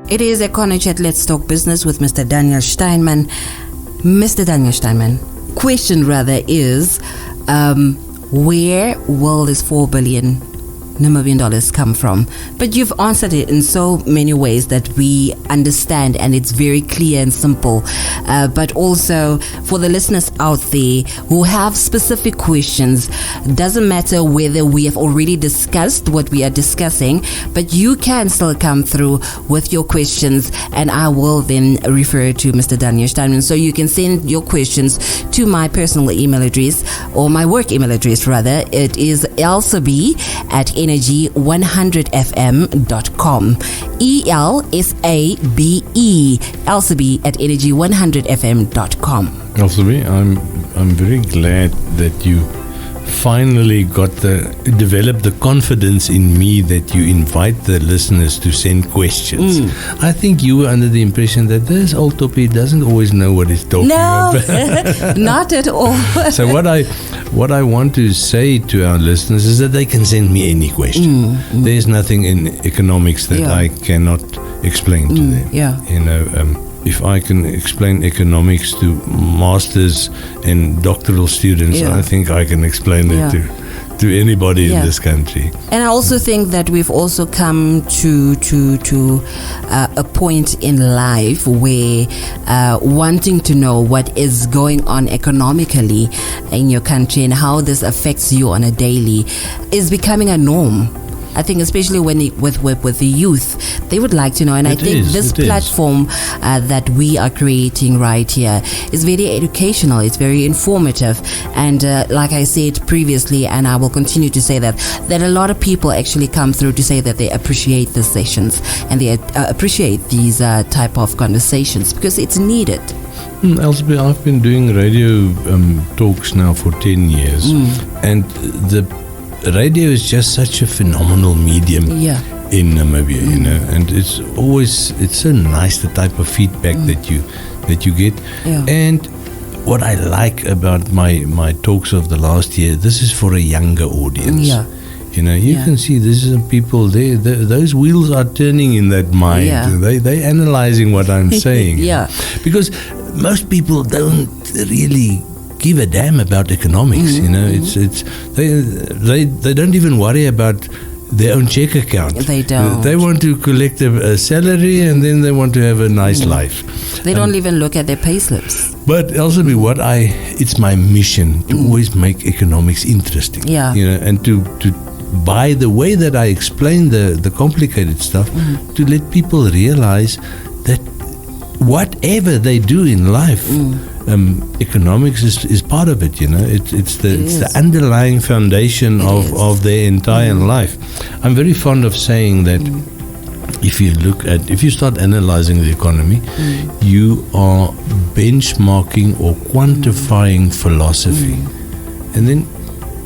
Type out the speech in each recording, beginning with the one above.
It is EconoChat Let's Talk Business with Mr. Daniel Steinman. Mr. Daniel Steinman, question rather is, where will this $4 billion Namibian come from? But you've answered it in so many ways that we understand, and it's very clear and simple. But also for the listeners out there who have specific questions, doesn't matter whether we have already discussed what we are discussing, but you can still come through with your questions, and I will then refer to Mr. Daniel Steinman. So you can send your questions to my personal email address, or my work email address rather. It is elsabe@energy100fm.com. ELSABE, elsabe@energy100fm.com. Elsabe, I'm very glad that you finally developed the confidence in me that you invite the listeners to send questions. I think you were under the impression that this old toppie doesn't always know what he's talking about. No, not at all. So what I want to say to our listeners is that they can send me any question. There's nothing in economics that I cannot explain to them. You know, if I can explain economics to masters and doctoral students, I think I can explain it to anybody in this country. And I also think that we've also come to a point in life where wanting to know what is going on economically in your country and how this affects you on a daily is becoming a norm. I think especially with the youth, they would like to know, and I think this platform that we are creating right here is very educational. It's very informative, and like I said previously, and I will continue to say that a lot of people actually come through to say that they appreciate the sessions and they appreciate these type of conversations because it's needed. Elsabe, I've been doing radio talks now for 10 years, and the radio is just such a phenomenal medium in Namibia, you know, and it's so nice, the type of feedback that you get. And what I like about my talks of the last year, this is for a younger audience. You know, you can see this is people there. Those wheels are turning in that mind. They analyzing what I'm saying. Because most people don't really give a damn about economics. You know, they don't even worry about their own check account. They don't. They want to collect a salary, and then they want to have a nice life. They don't even look at their pay slips. But Elsabe, it's my mission to always make economics interesting. You know, and to by the way that I explain the complicated stuff, to let people realize that whatever they do in life, economics is part of it. You know, it's the underlying foundation of their entire life. I'm very fond of saying that if you start analyzing the economy, you are benchmarking or quantifying philosophy, and then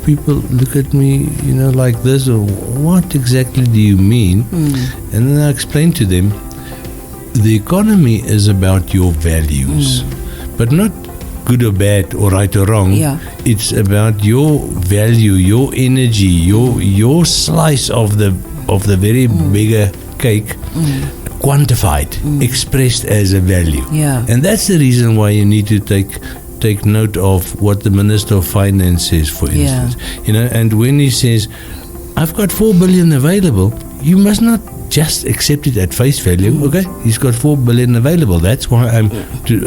people look at me, you know, like this, or what exactly do you mean? And then I explain to them, the economy is about your values, but not good or bad or right or wrong. It's about your value, your energy, your slice of the very bigger cake, quantified, expressed as a value. And that's the reason why you need to take note of what the Minister of Finance says, for instance. You know, and when he says, I've got 4 billion available, you must not just accept it at face value. Okay, he's got 4 billion available. That's why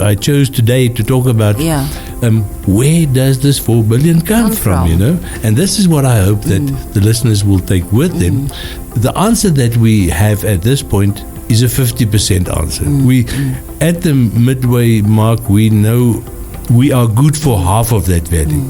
I chose today to talk about where does this 4 billion come from, you know? And this is what I hope that the listeners will take with them. The answer that we have at this point is a 50% answer. We at the midway mark, we know we are good for half of that value.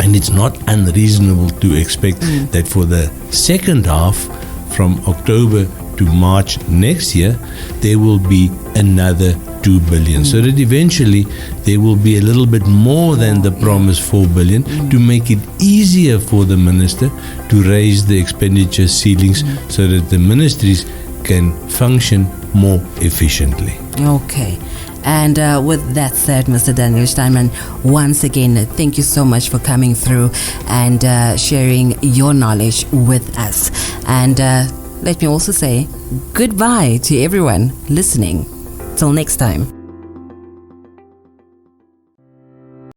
And it's not unreasonable to expect that for the second half, from October to March next year, there will be another 2 billion. So that eventually there will be a little bit more than the promised 4 billion to make it easier for the minister to raise the expenditure ceilings so that the ministries can function more efficiently. Okay. And with that said, Mr. Daniel Steinman, once again, thank you so much for coming through and sharing your knowledge with us. And let me also say goodbye to everyone listening. Till next time.